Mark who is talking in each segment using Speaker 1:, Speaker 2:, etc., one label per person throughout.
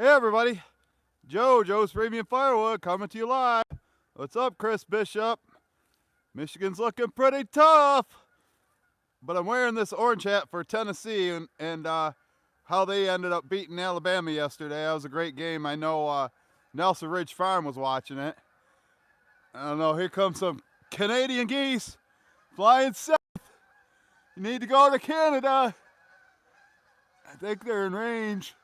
Speaker 1: Hey everybody, Joe's Premium Firewood coming to you live. What's up, Chris Bishop? Michigan's looking pretty tough, but I'm wearing this orange hat for Tennessee and how they ended up beating Alabama yesterday. That was a great game. I know Nelson Ridge Farm was watching it. I don't know, here comes some Canadian geese flying south. You need to go to Canada. I think they're in range.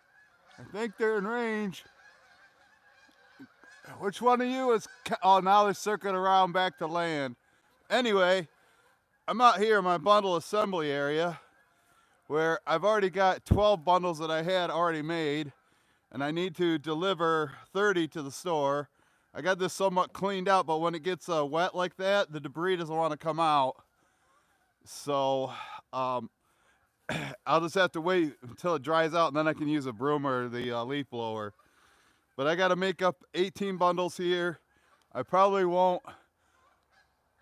Speaker 1: Which one of you is... Oh, now they're circling around back to land. Anyway, I'm out here in my bundle assembly area where I've already got 12 bundles that I had already made, and I need to deliver 30 to the store. I got this somewhat cleaned out, but when it gets wet like that, the debris doesn't want to come out. So I'll just have to wait until it dries out, and then I can use a broom or the leaf blower. But I got to make up 18 bundles here. I probably won't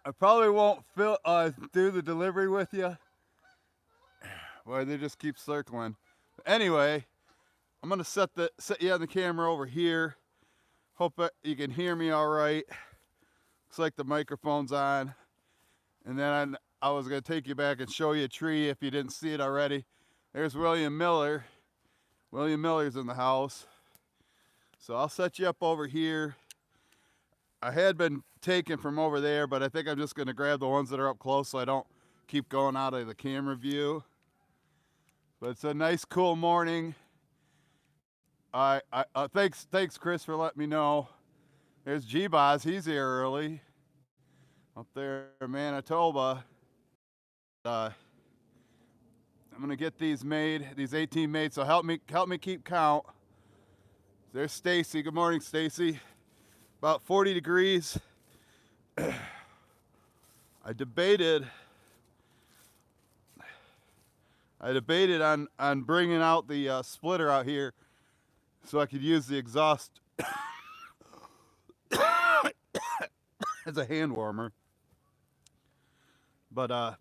Speaker 1: do the delivery with you. Boy, they just keep circling. But anyway, I'm gonna set you on the camera over here. Hope that you can hear me all right. Looks like the microphone's on. And then I was gonna take you back and show you a tree if you didn't see it already. There's William Miller. William Miller's in the house. So I'll set you up over here. I had been taken from over there, but I think I'm just gonna grab the ones that are up close so I don't keep going out of the camera view. But it's a nice, cool morning. Thanks, Chris, for letting me know. There's G-Boz, he's here early. Up there, Manitoba. I'm gonna get these made, these 18 made. So help me keep count. There's Stacy. Good morning, Stacy. About 40 degrees. I debated on bringing out the splitter out here so I could use the exhaust as a hand warmer. But I've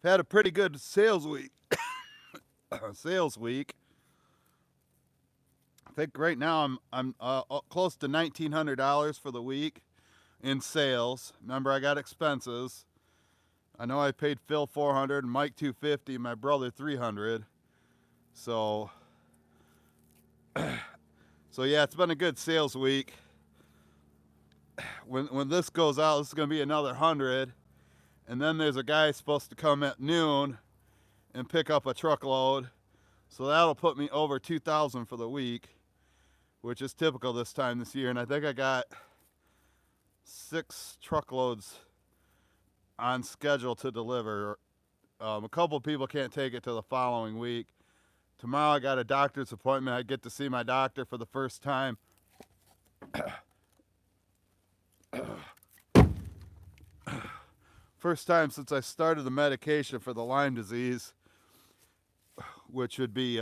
Speaker 1: had a pretty good sales week. I think right now I'm close to $1,900 for the week in sales. Remember, I got expenses. I know I paid Phil $400, Mike $250, my brother $300. So yeah, it's been a good sales week. When this goes out, this is gonna be another 100, and then there's a guy supposed to come at noon and pick up a truckload. So that'll put me over 2,000 for the week, which is typical this time this year. And I think I got 6 truckloads on schedule to deliver. A couple people can't take it till the following week. Tomorrow I got a doctor's appointment. I get to see my doctor for the first time. First time since I started the medication for the Lyme disease, which would be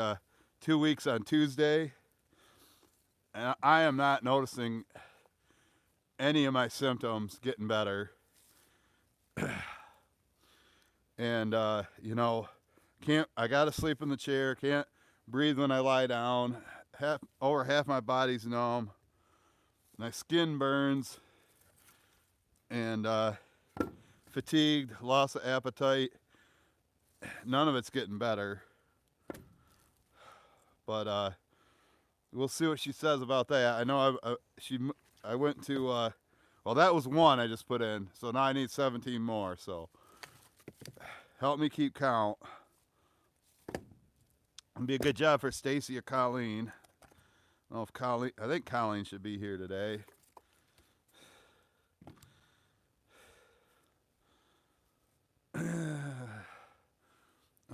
Speaker 1: 2 weeks on Tuesday. And I am not noticing any of my symptoms getting better. And I gotta sleep in the chair, can't breathe when I lie down. Over half my body's numb. My skin burns. And fatigued, loss of appetite. None of it's getting better. But we'll see what she says about that. I know I went to well, that was one I just put in, so now I need 17 more. So help me keep count. It'd be a good job for Stacy or Colleen. I don't know if I think Colleen should be here today.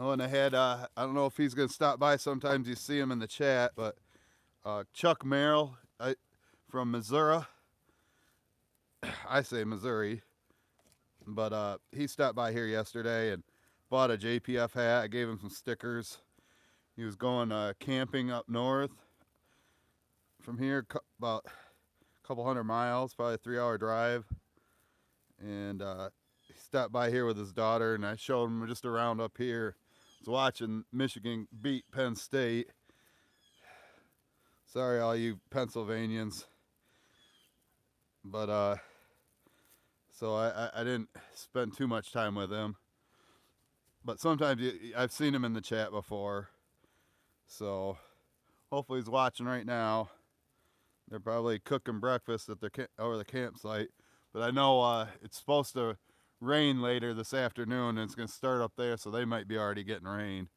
Speaker 1: Oh, and I had, I don't know if he's going to stop by. Sometimes you see him in the chat, but Chuck Merrill from Missouri. I say Missouri. But he stopped by here yesterday and bought a JPF hat. I gave him some stickers. He was going camping up north from here, about a couple 100 miles, probably a 3-hour drive. And he stopped by here with his daughter, and I showed him just around up here. I was watching Michigan beat Penn State. Sorry, all you Pennsylvanians. But so I didn't spend too much time with him. But sometimes I've seen him in the chat before. So hopefully he's watching right now. They're probably cooking breakfast at their over the campsite. But I know it's supposed to rain later this afternoon, and it's going to start up there, so they might be already getting rain.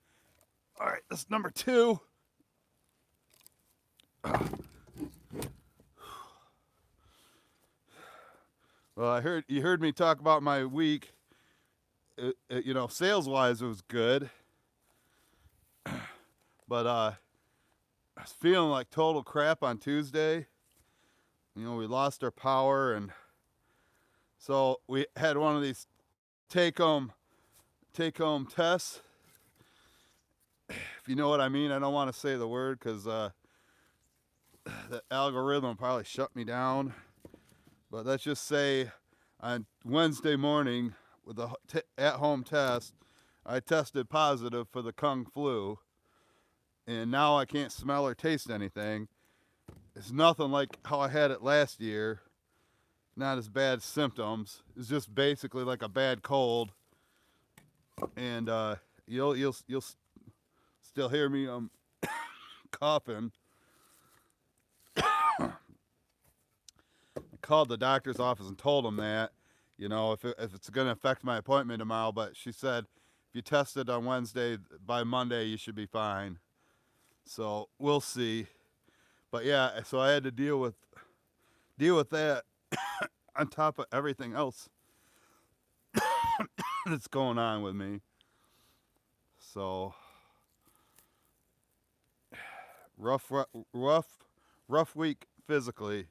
Speaker 1: All right, this is number 2. Well, you heard me talk about my week. You know, sales-wise, it was good. But I was feeling like total crap on Tuesday. You know, we lost our power, and so we had one of these take-home tests. If you know what I mean. I don't want to say the word because the algorithm probably shut me down. But let's just say on Wednesday morning with the at-home test, I tested positive for the Kung flu. And now I can't smell or taste anything. It's nothing like how I had it last year. Not as bad symptoms. It's just basically like a bad cold. And you'll still hear me coughing. I called the doctor's office and told them that, you know, if it's going to affect my appointment tomorrow. But she said if you tested on Wednesday, by Monday you should be fine. So we'll see. But yeah, so I had to deal with that on top of everything else that's going on with me. So rough week physically.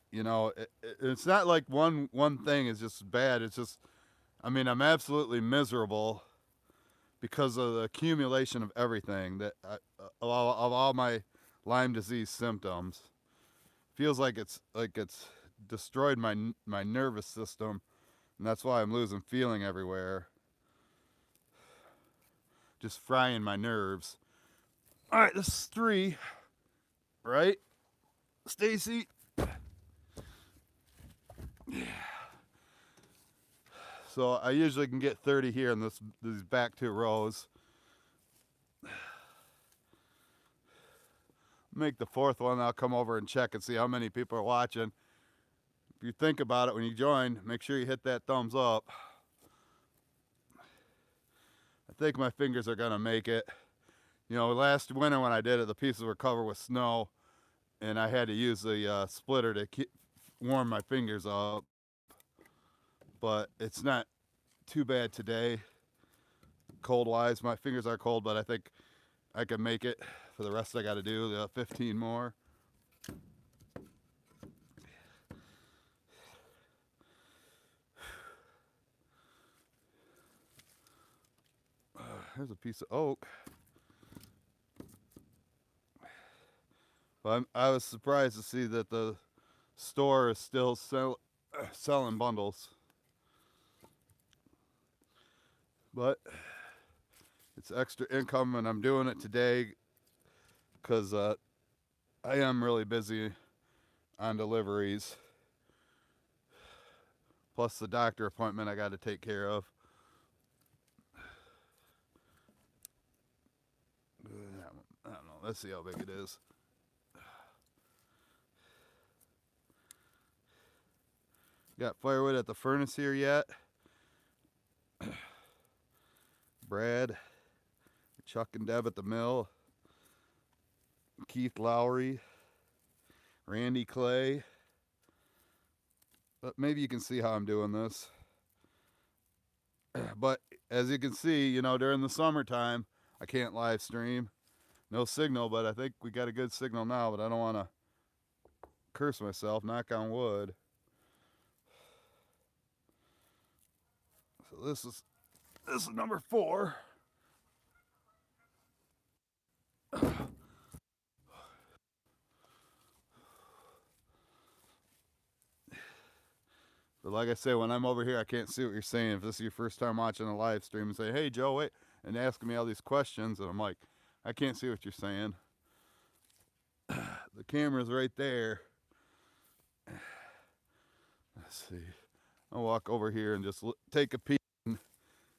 Speaker 1: You know, it's not like one thing is just bad. It's just, I mean, I'm absolutely miserable because of the accumulation of everything that of all my Lyme disease symptoms. Feels like it's destroyed my nervous system, and that's why I'm losing feeling everywhere. Just frying my nerves. All right, this is 3, right, Stacy? Yeah. So I usually can get 30 here in these back 2 rows. Make the 4th one. I'll come over and check and see how many people are watching. If you think about it when you join, make sure you hit that thumbs up. I think my fingers are gonna make it. You know, last winter when I did it, the pieces were covered with snow, and I had to use the splitter to warm my fingers up. But it's not too bad today. Cold-wise, my fingers are cold, but I think I can make it for the rest I got to do, the 15 more. Here's a piece of oak. But I was surprised to see that the store is still selling bundles. But it's extra income, and I'm doing it today because I am really busy on deliveries. Plus the doctor appointment I got to take care of. I don't know. Let's see how big it is. Got Firewood at the furnace here yet. Brad, Chuck and Deb at the mill. Keith Lowry, Randy Clay. But maybe you can see how I'm doing this. But as you can see, you know, during the summertime, I can't live stream. No signal, but I think we got a good signal now, but I don't want to curse myself, knock on wood. So this is number 4. But like I say, when I'm over here, I can't see what you're saying. If this is your first time watching a live stream and say, hey, Joe, wait, and asking me all these questions, and I'm like, I can't see what you're saying. The camera's right there. Let's see. I'll walk over here and just take a peek and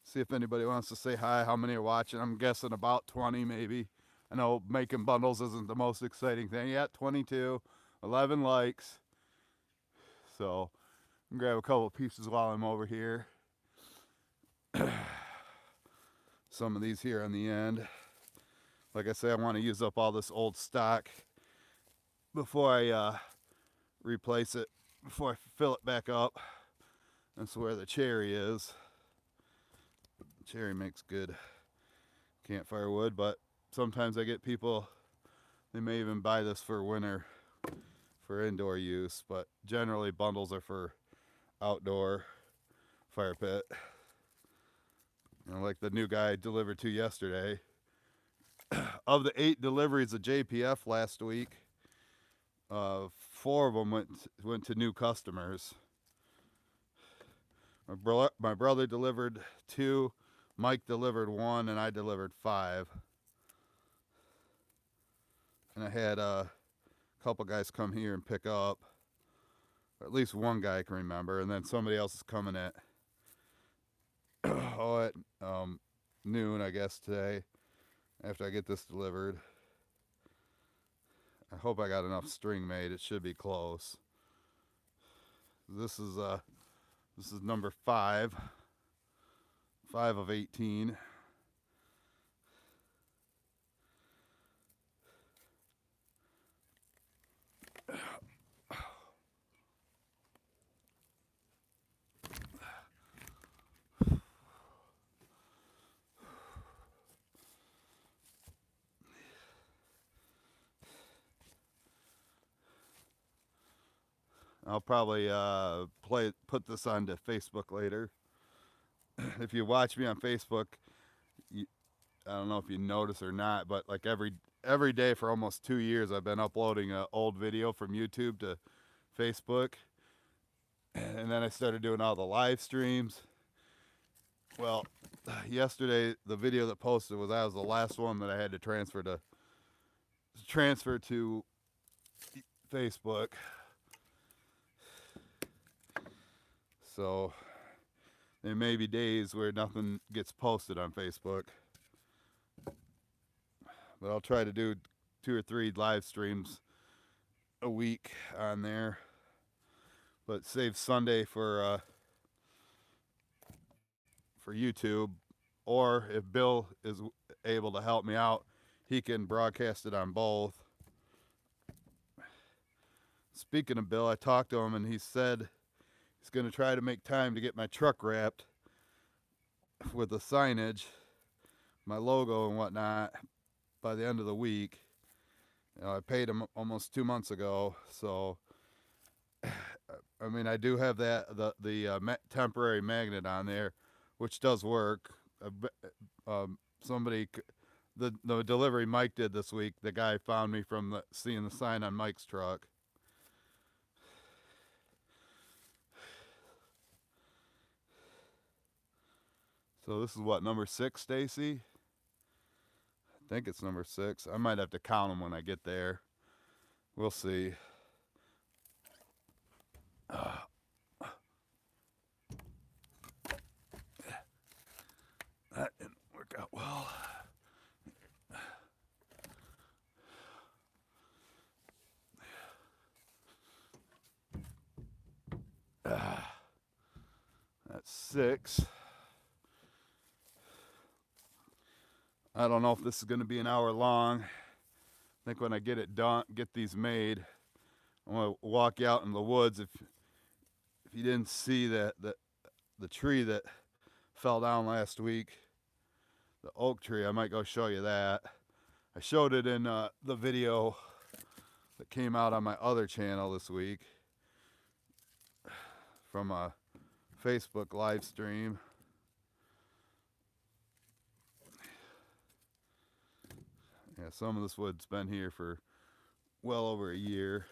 Speaker 1: see if anybody wants to say hi. How many are watching? I'm guessing about 20 maybe. I know making bundles isn't the most exciting thing yet. 22, 11 likes. So I'm gonna grab a couple pieces while I'm over here. Some of these here on the end. Like I say, I want to use up all this old stock before I replace it, before I fill it back up. That's where the cherry is. Cherry makes good campfire wood, but sometimes I get people, they may even buy this for winter, for indoor use, but generally bundles are for outdoor fire pit. And like the new guy I delivered to yesterday, of the 8 deliveries of JPF last week, 4 of them went to new customers. My brother delivered 2, Mike delivered 1, and I delivered 5. And I had a couple guys come here and pick up. Or at least one guy I can remember, and then somebody else is coming at noon, I guess, today, after I get this delivered. I hope I got enough string made. It should be close. This is number 5 of 18. I'll probably put this onto Facebook later. If you watch me on Facebook, I don't know if you notice or not, but like every day for almost 2 years, I've been uploading an old video from YouTube to Facebook, and then I started doing all the live streams. Well, yesterday the video that posted was the last one that I had to transfer to Facebook. So there may be days where nothing gets posted on Facebook, but I'll try to do 2 or 3 live streams a week on there. But save Sunday for YouTube, or if Bill is able to help me out, he can broadcast it on both. Speaking of Bill, I talked to him and he said he's going to try to make time to get my truck wrapped with the signage, my logo and whatnot, by the end of the week. You know, I paid him almost 2 months ago, so I mean, I do have the temporary magnet on there, which does work. The delivery Mike did this week, the guy found me from seeing the sign on Mike's truck. So this is what, number 6, Stacy? I think it's number 6. I might have to count them when I get there. We'll see. That didn't work out well. That's 6. I don't know if this is going to be an hour long. I think when I get it done, get these made, I'm going to walk you out in the woods. If you didn't see the tree that fell down last week, the oak tree, I might go show you that. I showed it in the video that came out on my other channel this week from a Facebook live stream. Yeah, some of this wood's been here for well over a year.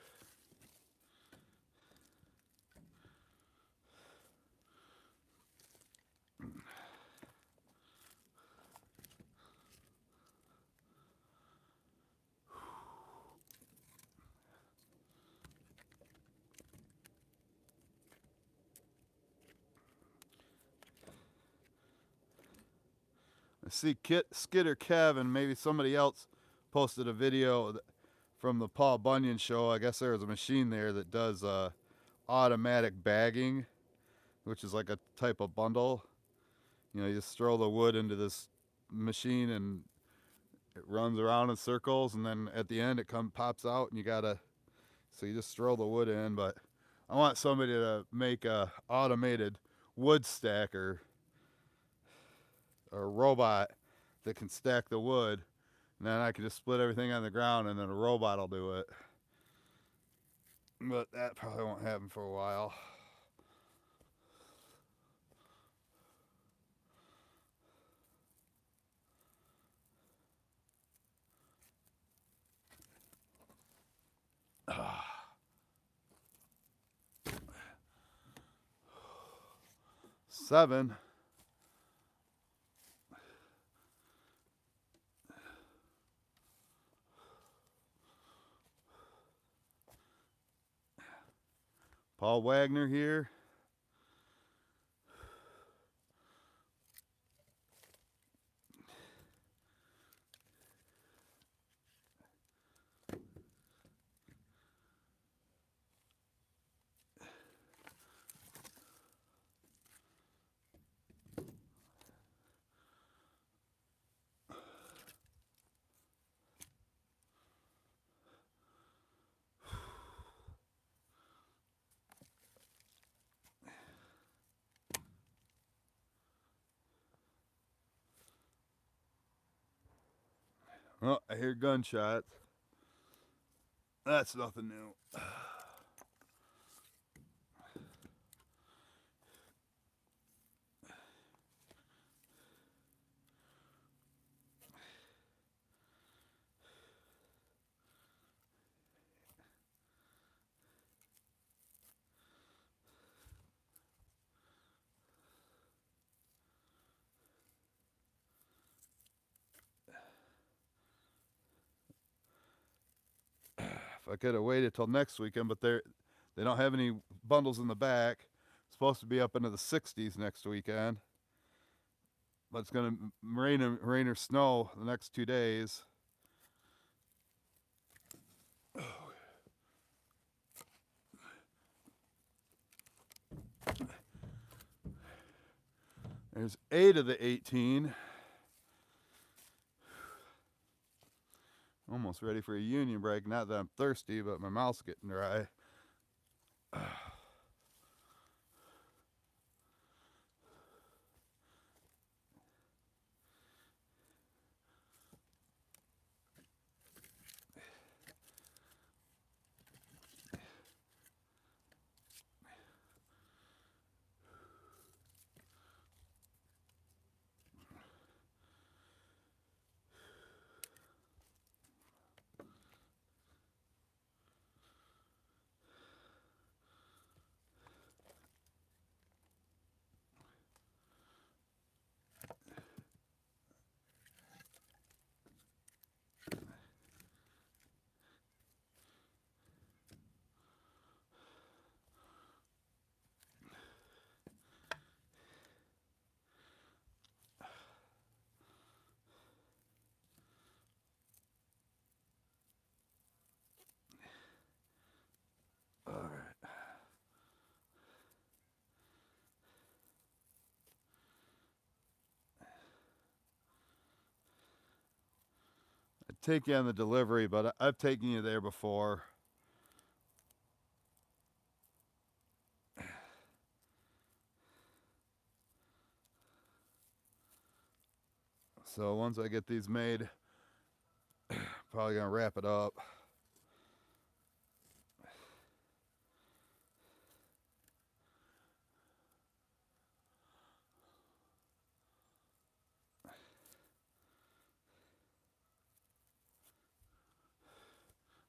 Speaker 1: I see Skid or Kev and maybe somebody else posted a video from the Paul Bunyan show. I guess there was a machine there that does automatic bagging, which is like a type of bundle. You know, you just throw the wood into this machine and it runs around in circles, and then at the end it pops out, and so you just throw the wood in. But I want somebody to make a automated wood stacker or a robot that can stack the wood, and then I can just split everything on the ground, and then a robot will do it. But that probably won't happen for a while. Seven. Paul Wagner here. Oh, I hear gunshots. That's nothing new. If I could have waited till next weekend, but they don't have any bundles in the back. It's supposed to be up into the 60s next weekend, but it's going to rain or snow the next 2 days. There's 8 of the 18. Almost ready for a union break. Not that I'm thirsty, but my mouth's getting dry. All right. I'd take you on the delivery, but I've taken you there before. So once I get these made, probably gonna wrap it up.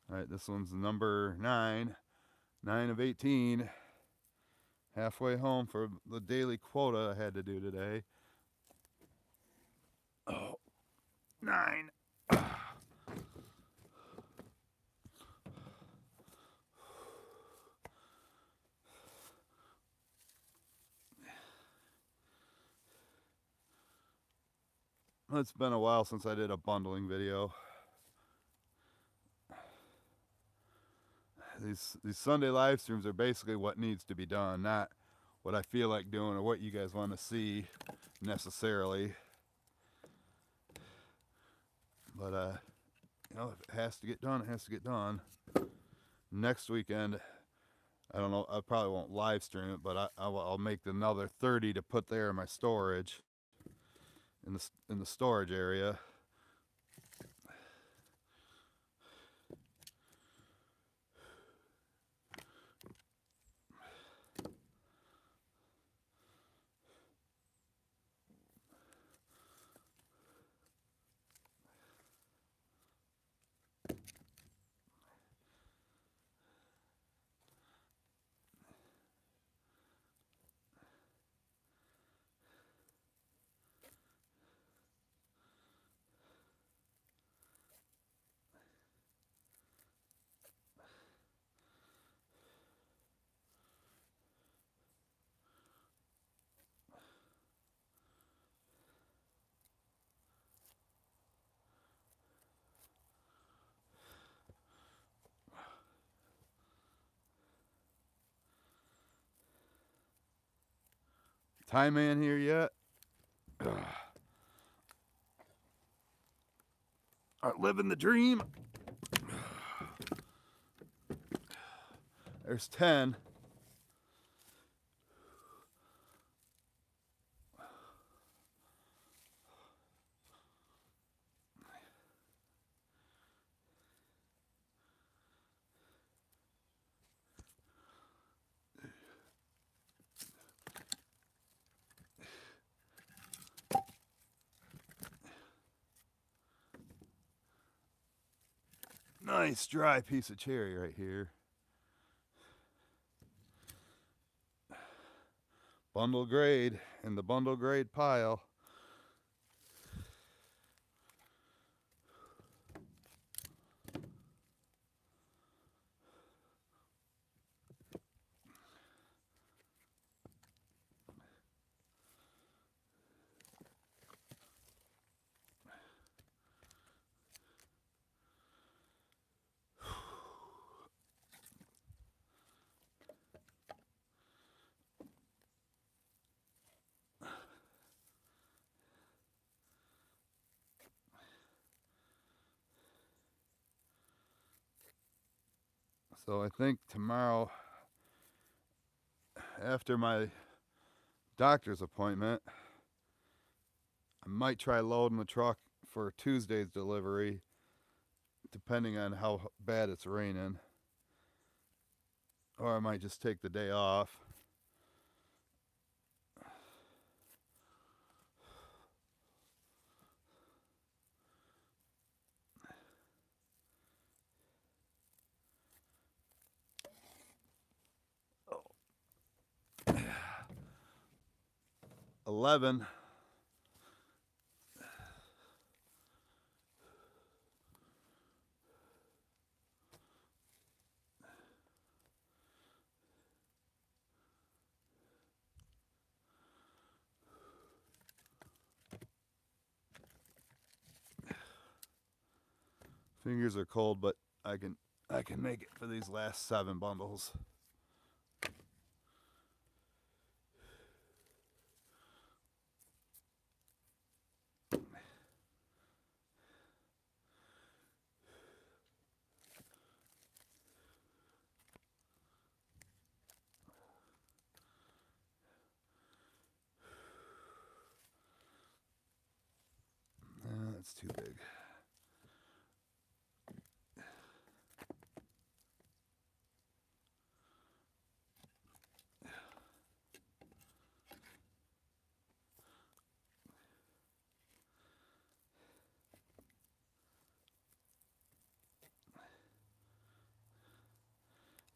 Speaker 1: All right, this one's number 9. 9 of 18. Halfway home for the daily quota I had to do today. Oh, 9. It's been a while since I did a bundling video. These Sunday live streams are basically what needs to be done, not what I feel like doing or what you guys want to see necessarily. But you know, if it has to get done, it has to get done. Next weekend, I don't know, I probably won't live stream it, but I'll make another 30 to put there in my storage, in the storage area. Time man here yet? Living the dream. There's 10. Nice dry piece of cherry right here. Bundle grade in the bundle grade pile. So I think tomorrow, after my doctor's appointment, I might try loading the truck for Tuesday's delivery, depending on how bad it's raining. Or I might just take the day off. Oh. 11. Fingers are cold, but I can make it for these last 7 bundles. That's too big.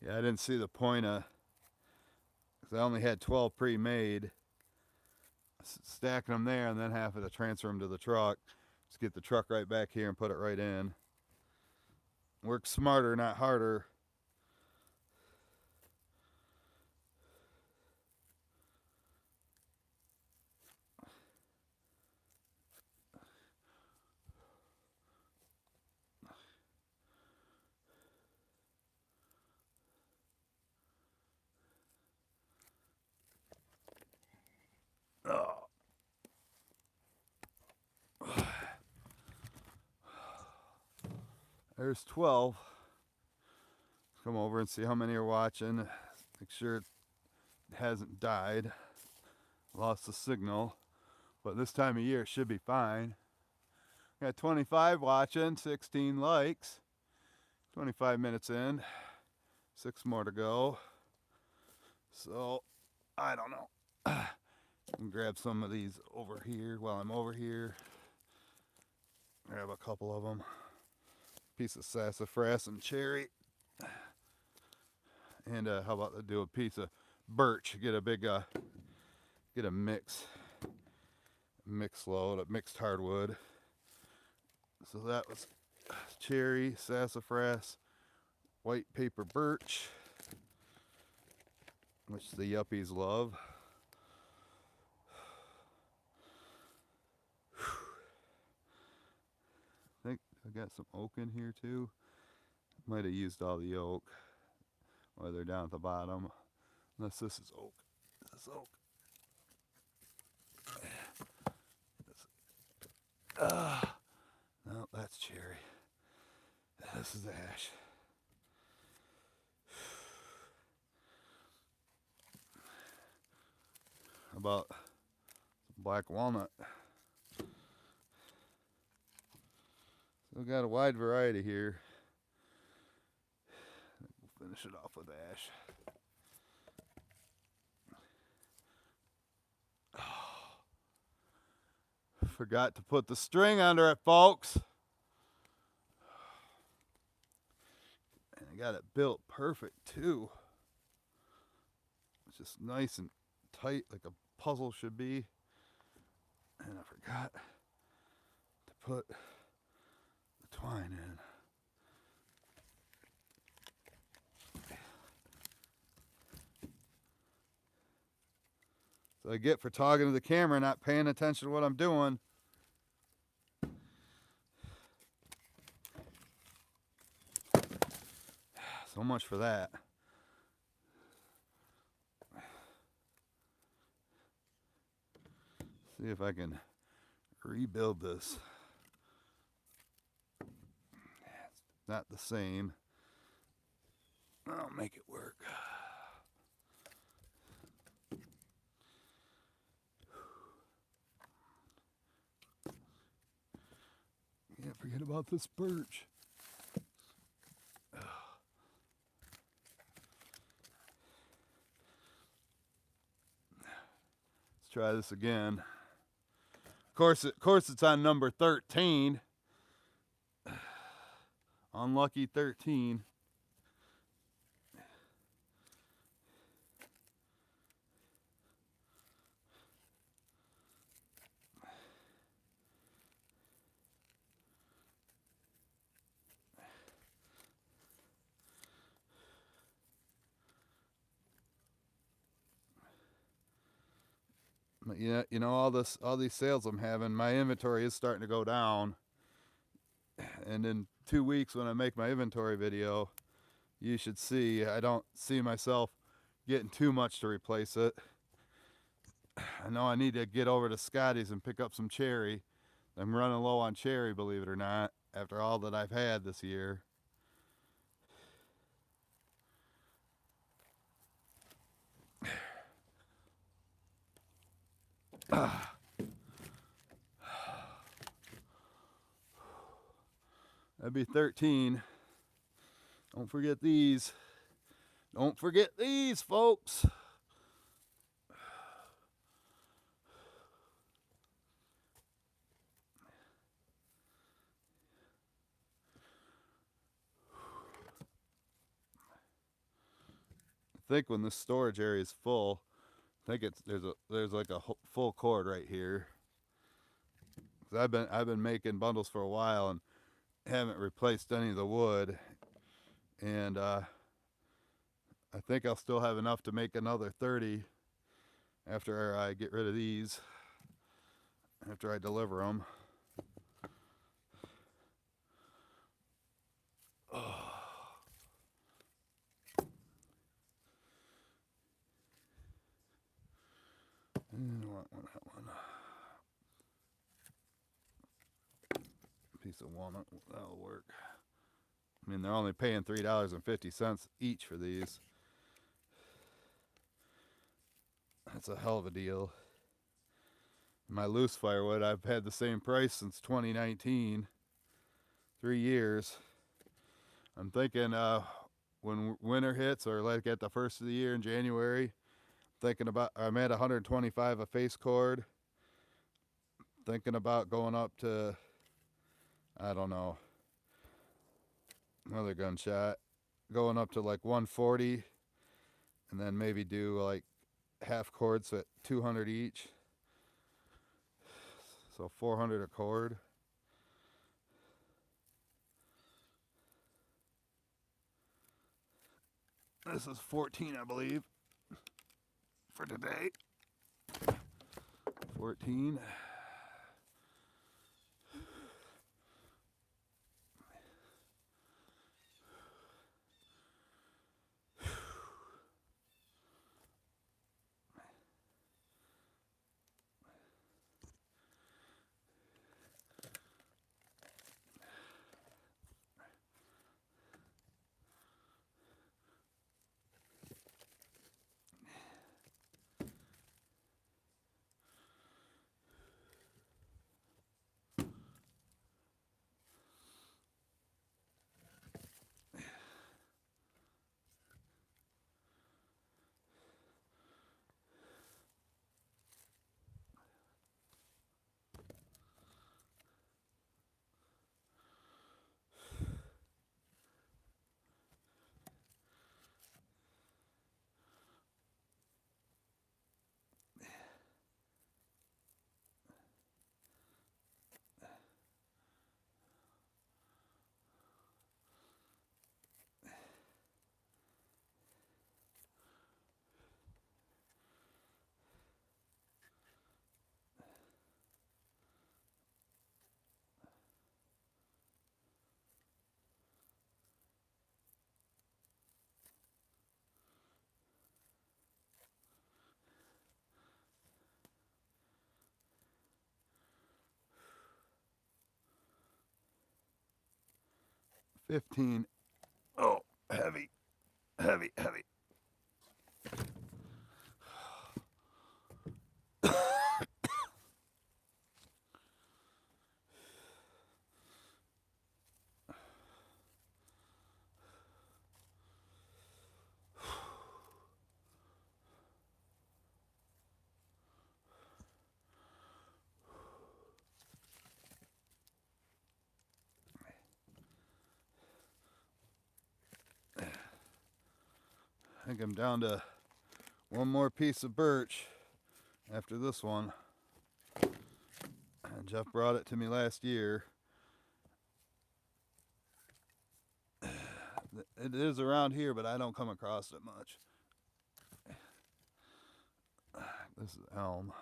Speaker 1: Yeah, I didn't see the point of, because I only had 12 pre-made. Stacking them there and then having to transfer them to the truck. Just get the truck right back here and put it right in. Work smarter, not harder. There's 12. Come over and see how many are watching. Make sure it hasn't died. Lost the signal. But this time of year it should be fine. Got 25 watching, 16 likes. 25 minutes in. 6 more to go. So, I don't know. I'm gonna grab some of these over here while I'm over here. Grab a couple of them. Piece of sassafras and cherry. And how about to do a piece of birch? Get a big, get a mix load, a mixed hardwood. So that was cherry, sassafras, white paper birch, which the yuppies love. I think I got some oak in here too. Might have used all the oak. Or they're down at the bottom. Unless this is oak. This is oak. No, that's cherry. This is ash. How about black walnut? So we got a wide variety here. We'll finish it off with ash. Forgot to put the string under it, folks. And I got it built perfect too. It's just nice and tight like a puzzle should be. And I forgot to put the twine in. So I get for talking to the camera, not paying attention to what I'm doing. So much for that. See if I can rebuild this. It's not the same. I'll make it work. Can't forget about this birch. Let's try this again. Of course, it's on number 13. Unlucky 13. You know all these sales I'm having, my inventory is starting to go down. And in 2 weeks when I make my inventory video, you should see I don't see myself getting too much to replace it. I know I need to get over to Scotty's and pick up some cherry. I'm running low on cherry, believe it or not, after all that I've had this year. That'd be 13. Don't forget these. Don't forget these, folks. I think when this storage area is full, I think there's like a full cord right here. 'Cause I've been making bundles for a while and haven't replaced any of the wood, and I think I'll still have enough to make another 30 after I get rid of these, after I deliver them. Oh. And I want that one. Piece of walnut, that'll work. I mean, they're only paying $3.50 each for these. That's a hell of a deal. My loose firewood, I've had the same price since 2019. 3 years. I'm thinking when winter hits, or like at the first of the year in January, thinking about, I'm at 125 a face cord. Thinking about going up to, I don't know, another gunshot, going up to like 140, and then maybe do like half cords at 200 each. So 400 a cord. This is 14, I believe, for today. 14. $15. Oh, heavy, heavy, heavy. I think I'm down to one more piece of birch after this one. And Jeff brought it to me last year. It is around here, but I don't come across it much. This is elm.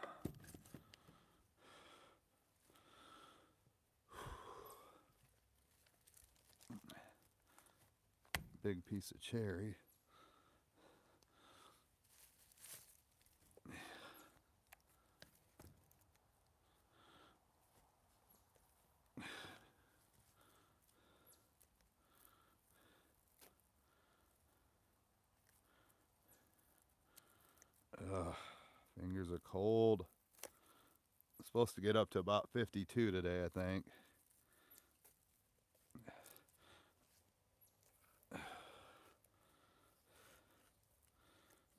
Speaker 1: Big piece of cherry. Ugh, fingers are cold. It's supposed to get up to about 52 today, I think.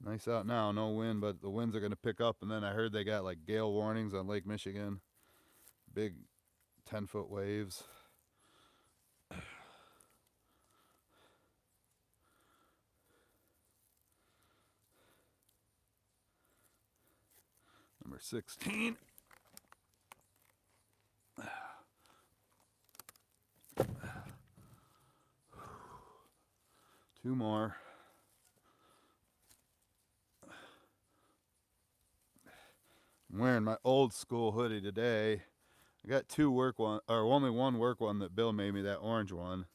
Speaker 1: Nice out now, no wind, but the winds are going to pick up, and then I heard they got like gale warnings on Lake Michigan. Big 10-foot waves. Number 16. Two more. I'm wearing my old school hoodie today. I got two work one, or only one work one that Bill made me, that orange one.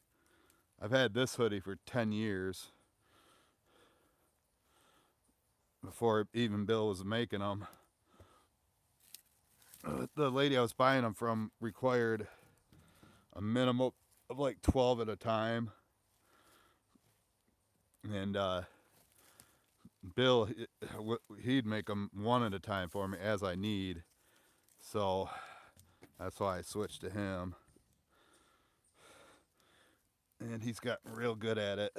Speaker 1: I've had this hoodie for 10 years. Before even Bill was making them. The lady I was buying them from required a minimum of like 12 at a time. And Bill, he'd make them one at a time for me as I need. So that's why I switched to him. And he's gotten real good at it.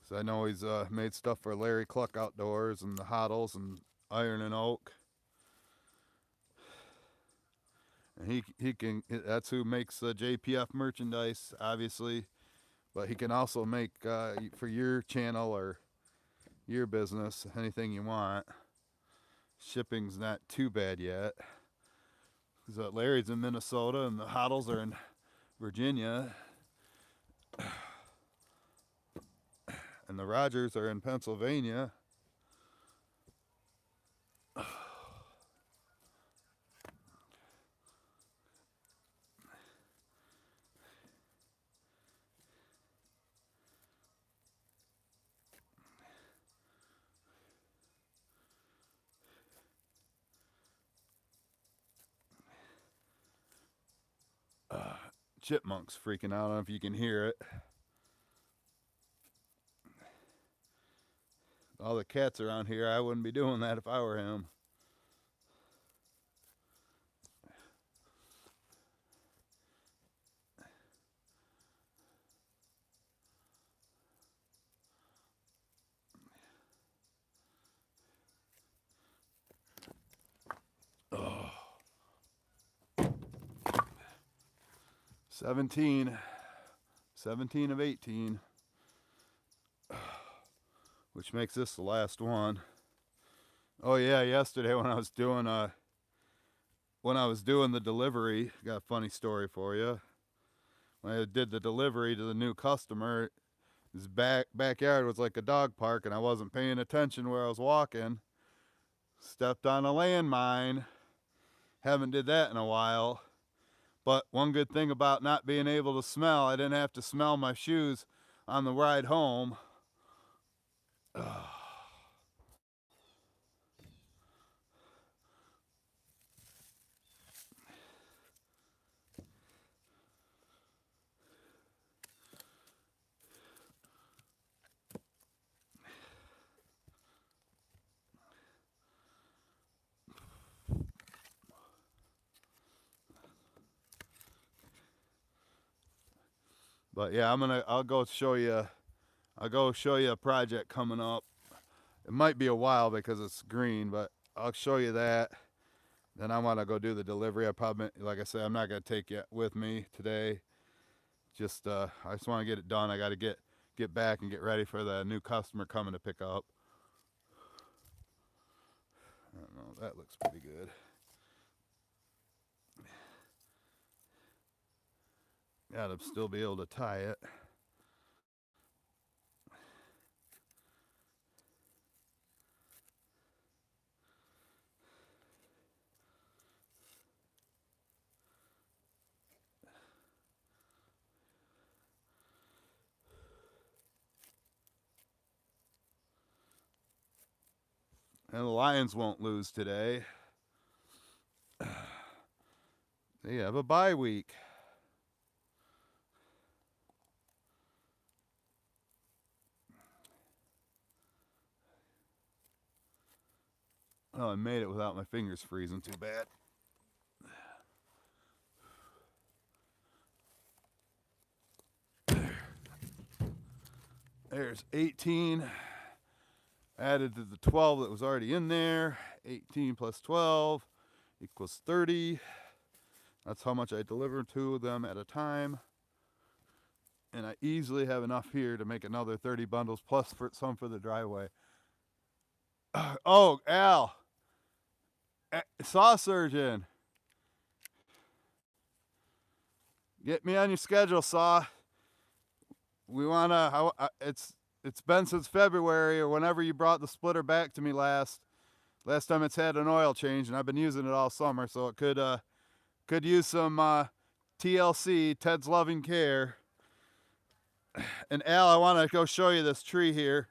Speaker 1: So I know he's made stuff for Larry Cluck Outdoors and the Hoddles and Iron and Oak. And he can, that's who makes JPF merchandise, obviously. But he can also make for your channel or your business anything you want. Shipping's not too bad yet. Because Larry's in Minnesota and the Hoddles are in Virginia. And the Rogers are in Pennsylvania. Chipmunk's freaking out. I don't know if you can hear it. All the cats around here, I wouldn't be doing that if I were him. Oh. 17 of 18, which makes this the last one. Oh yeah, yesterday when I was doing the delivery, got a funny story for you. When I did the delivery to the new customer, his backyard was like a dog park, and I wasn't paying attention where I was walking. Stepped on a landmine. Haven't did that in a while. But one good thing about not being able to smell, I didn't have to smell my shoes on the ride home. But yeah, I'll go show you a project coming up. It might be a while because it's green, but I'll show you that. Then I want to go do the delivery. I probably, like I said, I'm not going to take it with me today. Just I just want to get it done. I got to get back and get ready for the new customer coming to pick up. I don't know, that looks pretty good. Gotta still be able to tie it. And the Lions won't lose today. They have a bye week. Oh, I made it without my fingers freezing too bad. There's 18 added to the 12 that was already in there. 18 plus 12 equals 30. That's how much I deliver to them at a time. And I easily have enough here to make another 30 bundles plus some for the driveway. Oh, Al. Saw surgeon. Get me on your schedule, Saw. We wanna. It's been since February or whenever you brought the splitter back to me last. Last time it's had an oil change, and I've been using it all summer, so it could use some TLC, Ted's Loving Care. And Al, I want to go show you this tree here.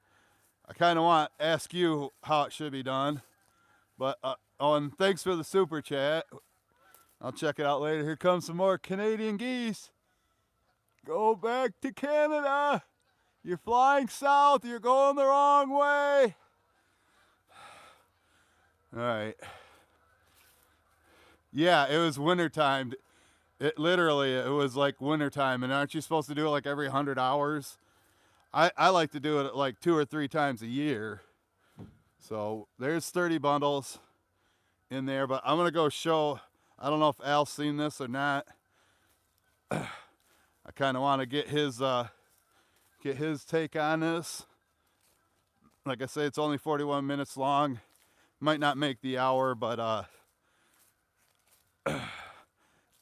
Speaker 1: I kind of want to ask you how it should be done. But and thanks for the super chat. I'll check it out later. Here comes some more Canadian geese. Go back to Canada. You're flying south. You're going the wrong way. All right. Yeah, it was wintertime. It was like wintertime. And aren't you supposed to do it like every 100 hours? I like to do it like 2 or 3 times a year. So there's 30 bundles in there. But I'm going to go show. I don't know if Al's seen this or not. I kind of want to get his take on this. Like I say, it's only 41 minutes long. Might not make the hour, but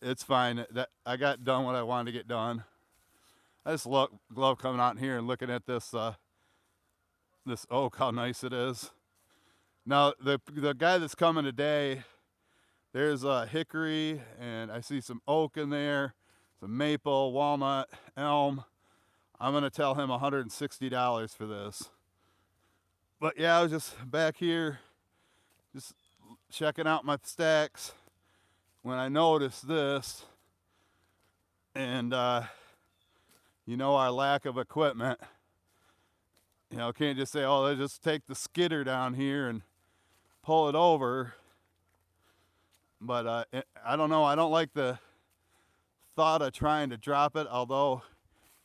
Speaker 1: it's fine. That I got done what I wanted to get done. I just love coming out here and looking at this this oak, how nice it is. Now the guy that's coming today, there's a hickory, and I see some oak in there, some maple, walnut, elm. I'm gonna tell him $160 for this. But yeah, I was just back here, just checking out my stacks when I noticed this, and you know, our lack of equipment. You know, can't just say, oh, let's just take the skidder down here and pull it over. But I don't know. I don't like the thought of trying to drop it, although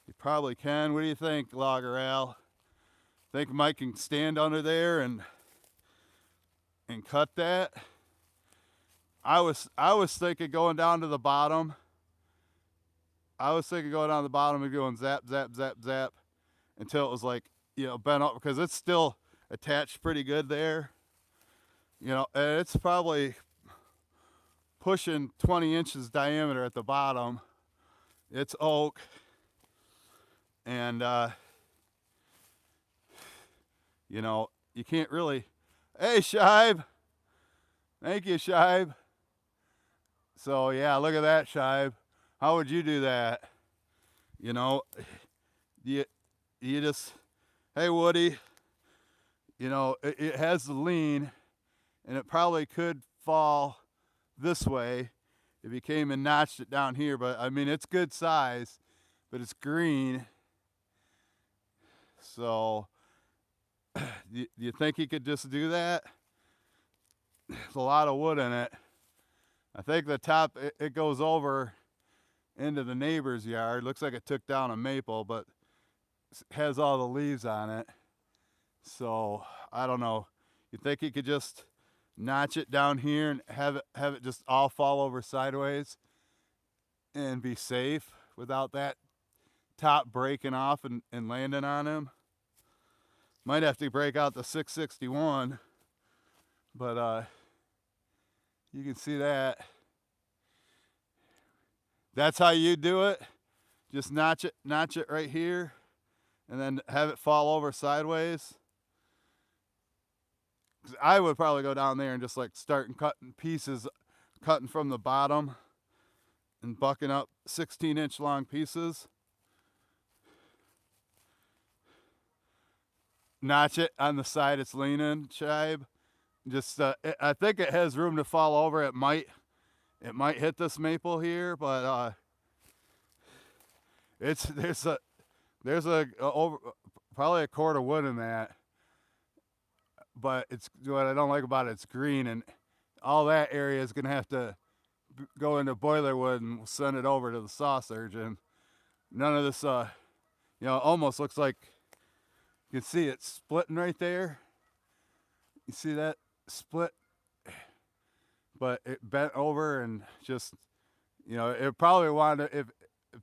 Speaker 1: you probably can. What do you think, Logger Al? Think Mike can stand under there and cut that? I was thinking going down to the bottom. I was thinking going down to the bottom and going zap, zap, zap, zap until it was like, you know, bent up, because it's still attached pretty good there. You know, and it's probably pushing 20 inches diameter at the bottom. It's oak. And, you know, you can't really. Hey, Shibe. Thank you, Shibe. So, yeah, look at that, Shibe. How would you do that? You know, you just, hey, Woody, you know, it has the lean, and it probably could fall this way if you came and notched it down here. But, I mean, it's good size, but it's green. So, do you think he could just do that? There's a lot of wood in it. I think the top, it goes over into the neighbor's yard. Looks like it took down a maple, but it has all the leaves on it. So I don't know. You think he could just notch it down here and have it just all fall over sideways and be safe without that top breaking off and landing on him? Might have to break out the 661, but you can see that. That's how you do it. Just notch it right here, and then have it fall over sideways. 'Cause I would probably go down there and just like start cutting pieces, cutting from the bottom and bucking up 16-inch long pieces. Notch it on the side it's leaning, Shibe. Just I think it has room to fall over. It might hit this maple here, but there's over probably a quart of wood in that. But it's what I don't like about it. It's green, and all that area is gonna have to go into boiler wood, and we'll send it over to the saw surgeon. None of this, you know, almost looks like you can see it splitting right there. You see that split? But it bent over and just, you know, it probably wanted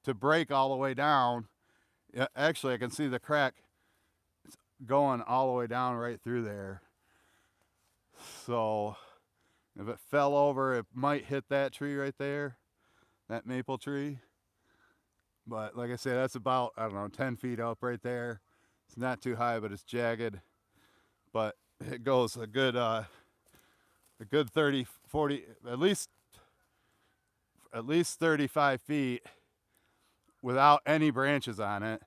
Speaker 1: to break all the way down. Yeah, actually, I can see the crack going all the way down right through there. So if it fell over, it might hit that tree right there, that maple tree. But like I said, that's about, I don't know, 10 feet up right there. It's not too high, but it's jagged. But it goes a good 30, 40, at least 35 feet without any branches on it.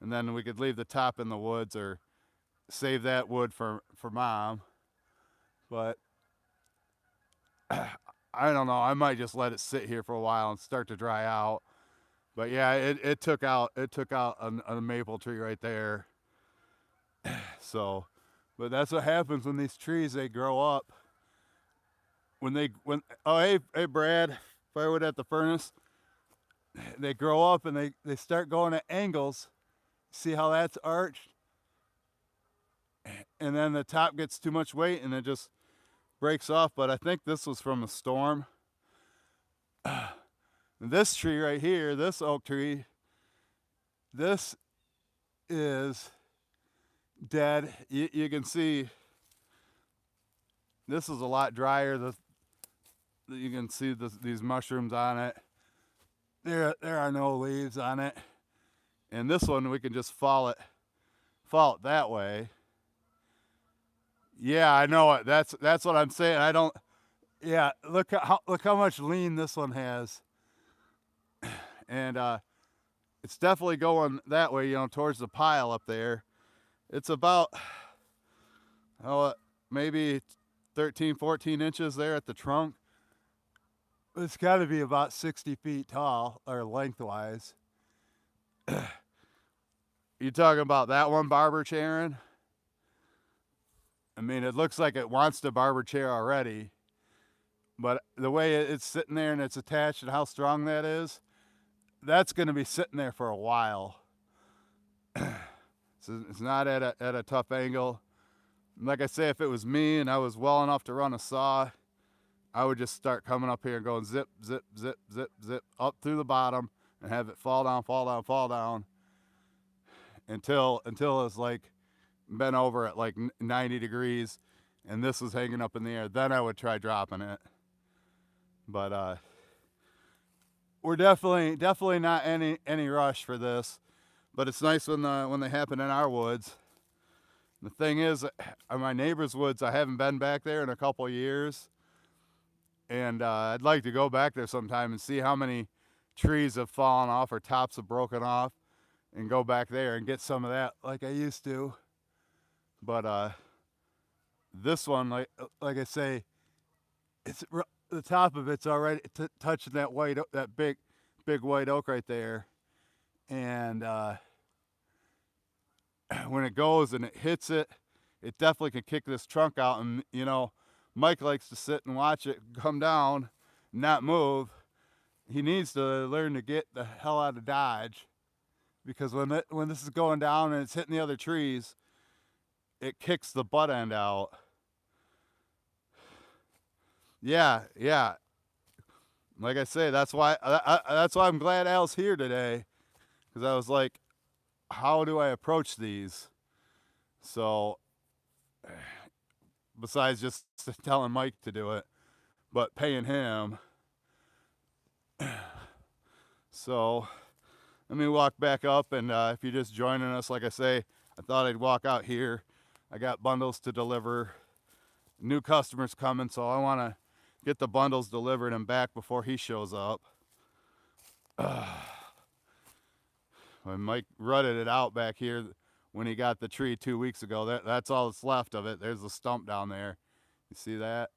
Speaker 1: And then we could leave the top in the woods or save that wood for Mom. But I don't know. I might just let it sit here for a while and start to dry out. But yeah, it took out a maple tree right there. So, but that's what happens when these trees, they grow up. When oh, hey Brad, Firewood at the furnace. They grow up and they start going at angles. See how that's arched? And then the top gets too much weight and it just breaks off. But I think this was from a storm. This tree right here, this oak tree, this is dead. You can see this is a lot drier. You can see these mushrooms on it. There are no leaves on it. And this one, we can just fall it that way. Yeah, I know it. That's what I'm saying. I don't. Yeah, look how much lean this one has, and it's definitely going that way. You know, towards the pile up there. It's about maybe 13, 14 inches there at the trunk. It's got to be about 60 feet tall or lengthwise. You talking about that one barber chairing? I mean, it looks like it wants to barber chair already, but the way it's sitting there and it's attached and how strong that is, that's going to be sitting there for a while. So it's not at a tough angle. Like I say, if it was me and I was well enough to run a saw, I would just start coming up here and going zip, zip, zip, zip, zip, up through the bottom and have it fall down, fall down, fall down until it's like bent over at like 90 degrees and this was hanging up in the air. Then I would try dropping it. But we're definitely not any rush for this. But it's nice when they happen in our woods. The thing is, my neighbor's woods, I haven't been back there in a couple years. And I'd like to go back there sometime and see how many trees have fallen off or tops have broken off and go back there and get some of that like I used to. But this one, like I say, it's the top of it's already touching that big white oak right there. And when it goes and it hits it, it definitely can kick this trunk out. And you know, Mike likes to sit and watch it come down, not move. He needs to learn to get the hell out of Dodge, because when this is going down and it's hitting the other trees, it kicks the butt end out. Yeah. Like I say, that's why I'm glad Al's here today, because I was like, how do I approach these? So, besides just telling Mike to do it, but paying him. So, let me walk back up, and if you're just joining us, like I say, I thought I'd walk out here. I got bundles to deliver. New customers coming, so I want to get the bundles delivered and back before he shows up. When Mike rutted it out back here when he got the tree 2 weeks ago, that's all that's left of it. There's the stump down there. You see that?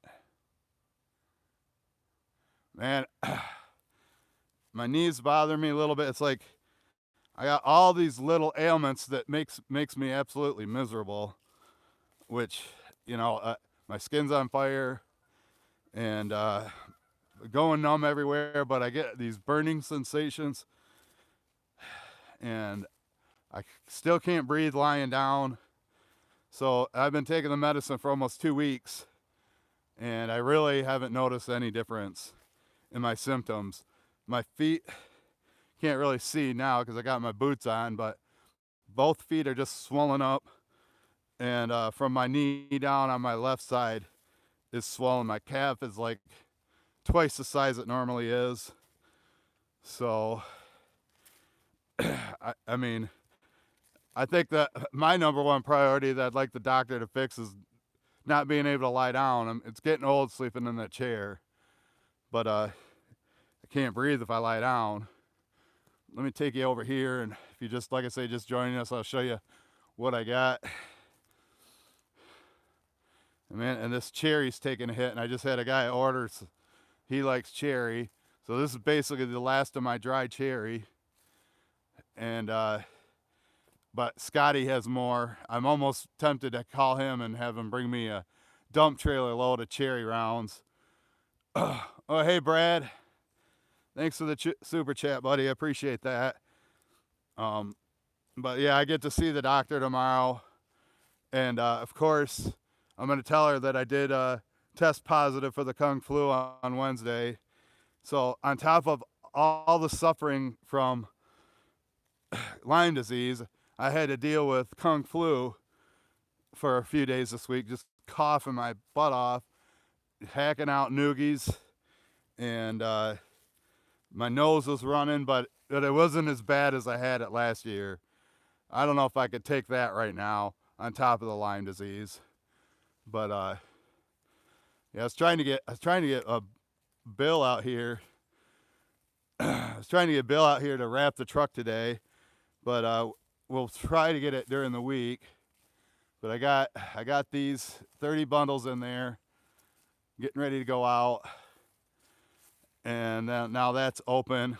Speaker 1: Man, my knees bother me a little bit. It's like I got all these little ailments that makes me absolutely miserable, which, you know, my skin's on fire and going numb everywhere, but I get these burning sensations and I still can't breathe lying down. So I've been taking the medicine for almost 2 weeks, and I really haven't noticed any difference in my symptoms. My feet, can't really see now because I got my boots on, but both feet are just swollen up, and from my knee down on my left side is swollen. My calf is like twice the size it normally is. So I mean, I think that my number one priority that I'd like the doctor to fix is not being able to lie down. It's getting old sleeping in that chair, but I can't breathe if I lie down. Let me take you over here, and if you just, like I say, just joining us, I'll show you what I got. And this cherry's taking a hit, and I just had a guy order. He likes cherry, so this is basically the last of my dry cherry. and but Scotty has more. I'm almost tempted to call him and have him bring me a dump trailer load of cherry rounds. Oh, hey Brad, thanks for the super chat, buddy. I appreciate that. But yeah, I get to see the doctor tomorrow, and of course, I'm gonna tell her that I did test positive for the Kung flu on Wednesday. So on top of all the suffering from Lyme disease, I had to deal with Kung flu for a few days this week, just coughing my butt off, hacking out noogies, and my nose was running, but it wasn't as bad as I had it last year. I don't know if I could take that right now on top of the Lyme disease, but yeah, I was trying to get a Bill out here. I was trying to get Bill out here to wrap the truck today, but we'll try to get it during the week. But I got these 30 bundles in there, getting ready to go out, and then now that's open.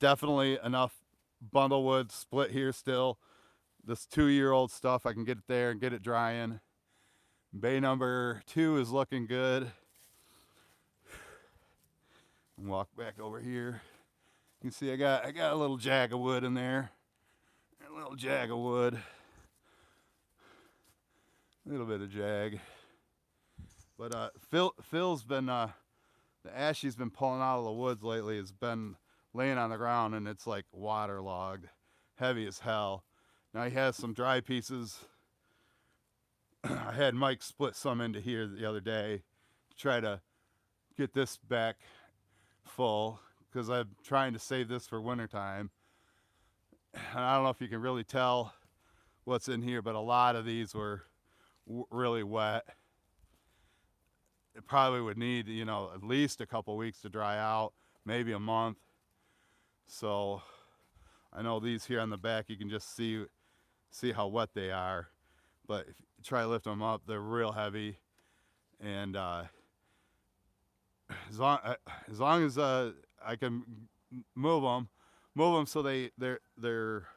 Speaker 1: Definitely enough bundle wood split here still. This 2-year-old stuff, I can get it there and get it drying. Bay number 2 is looking good. Walk back over here. You can see I got a little jag of wood in there. A little jag of wood. A little bit of jag. But Phil's been the ash he's been pulling out of the woods lately has been laying on the ground, and it's like waterlogged, heavy as hell. Now he has some dry pieces. I had Mike split some into here the other day to try to get this back full, because I'm trying to save this for wintertime. And I don't know if you can really tell what's in here, but a lot of these were really wet. It probably would need, at least a couple weeks to dry out, maybe a month. So I know these here on the back, you can just see how wet they are. But if you try to lift them up, they're real heavy. And as long as I can move them so they're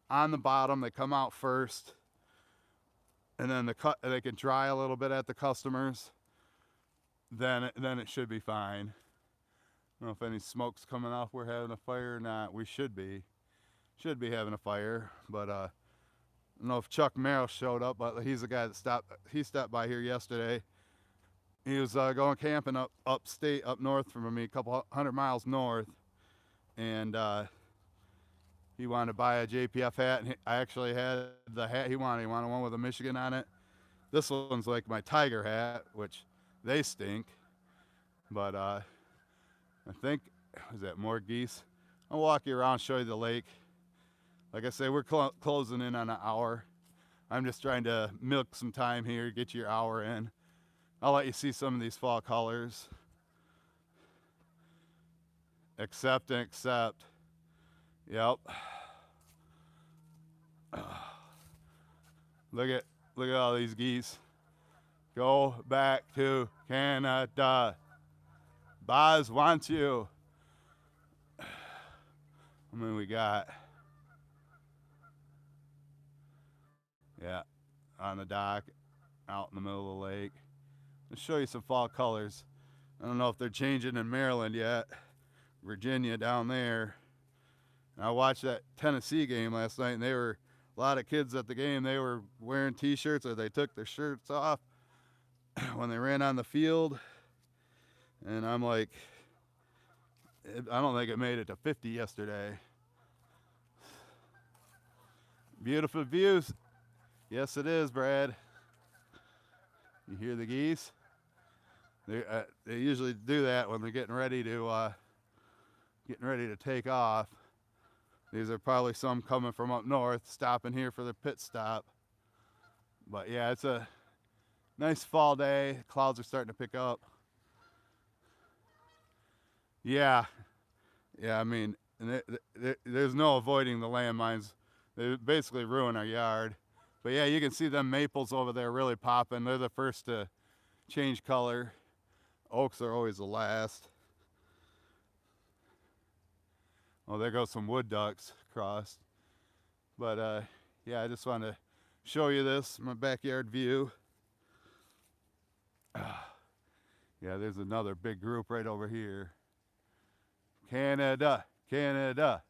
Speaker 1: on the bottom, they come out first, and then they can dry a little bit at the customers. Then it should be fine. I don't know if any smoke's coming off. We're having a fire or not. We should be having a fire, but I don't know if Chuck Merrill showed up, but he's the guy that stopped by here yesterday. He was going camping upstate, up north from me, a couple 100 miles north, and he wanted to buy a JPF hat, and I actually had the hat he wanted. He wanted one with a Michigan on it. This one's like my Tiger hat, which they stink, but I think, is that more geese? I'll walk you around, show you the lake. Like I say, we're closing in on an hour. I'm just trying to milk some time here, get your hour in. I'll let you see some of these fall colors. Accept and accept. Yep. Look at all these geese. Go back to Canada. Boz wants you. How many we got? Yeah, on the dock, out in the middle of the lake. Let's show you some fall colors. I don't know if they're changing in Maryland yet. Virginia down there. And I watched that Tennessee game last night, and a lot of kids at the game, they were wearing t-shirts, or they took their shirts off when they ran on the field. And I'm like, I don't think it made it to 50 yesterday. Beautiful views. Yes, it is, Brad. You hear the geese? They usually do that when they're getting ready to take off. These are probably some coming from up north, stopping here for their pit stop. But yeah, it's a nice fall day. Clouds are starting to pick up. Yeah. I mean, there's no avoiding the landmines. They basically ruin our yard. But yeah, you can see them maples over there really popping. They're the first to change color. Oaks are always the last. Oh, there goes some wood ducks crossed. But yeah, I just want to show you this, my backyard view. Yeah, there's another big group right over here. Canada, Canada.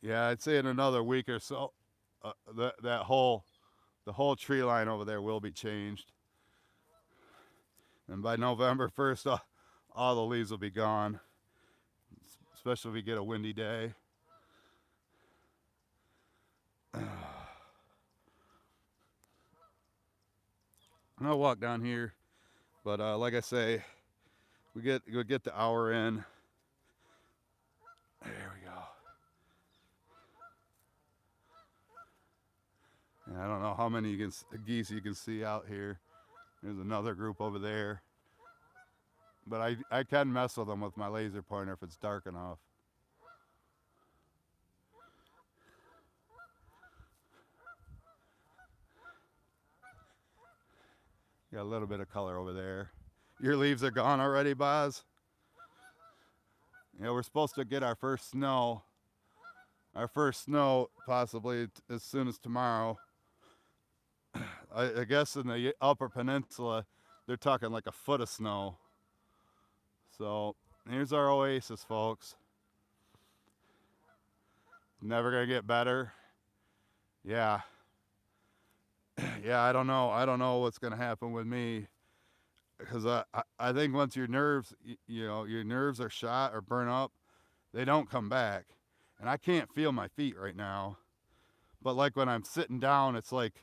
Speaker 1: Yeah, I'd say in another week or so, the whole tree line over there will be changed. And by November 1st, all the leaves will be gone, especially if we get a windy day. I'll walk down here, but like I say, we get the hour in. There we go. And I don't know how many geese you can see out here. There's another group over there. But I can mess with them with my laser pointer if it's dark enough. Got a little bit of color over there. Your leaves are gone already, Boz? Yeah, we're supposed to get our first snow. Our first snow possibly as soon as tomorrow. I guess in the Upper Peninsula, they're talking like a foot of snow. So here's our oasis, folks. Never gonna get better. Yeah. Yeah, I don't know. I don't know what's gonna happen with me, because I think once your nerves, your nerves are shot or burn up, they don't come back. And I can't feel my feet right now. But like when I'm sitting down, it's like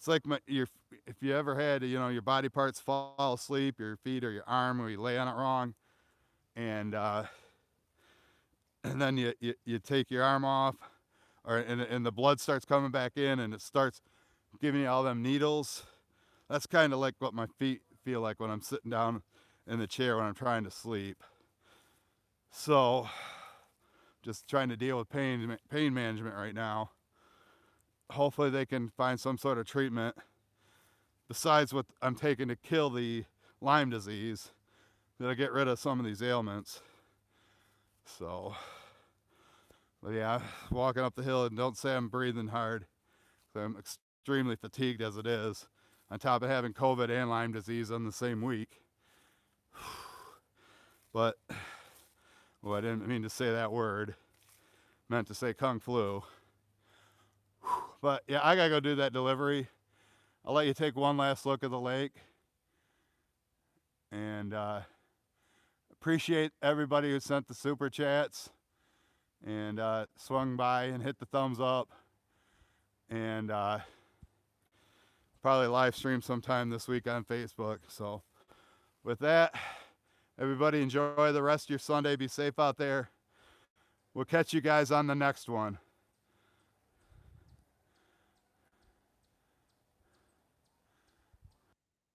Speaker 1: if you ever had, your body parts fall asleep, your feet or your arm, or you lay on it wrong, and then you take your arm off, and the blood starts coming back in, and it starts giving you all them needles. That's kind of like what my feet feel like when I'm sitting down in the chair when I'm trying to sleep. So just trying to deal with pain management right now. Hopefully they can find some sort of treatment besides what I'm taking to kill the Lyme disease, that'll get rid of some of these ailments. So, but yeah, walking up the hill, and don't say I'm breathing hard. I'm extremely fatigued as it is, on top of having COVID and Lyme disease on the same week. But, well, I didn't mean to say that word. Meant to say Kung Flu. But yeah, I gotta go do that delivery. I'll let you take one last look at the lake. And appreciate everybody who sent the super chats and swung by and hit the thumbs up. And probably live stream sometime this week on Facebook. So with that, everybody enjoy the rest of your Sunday. Be safe out there. We'll catch you guys on the next one.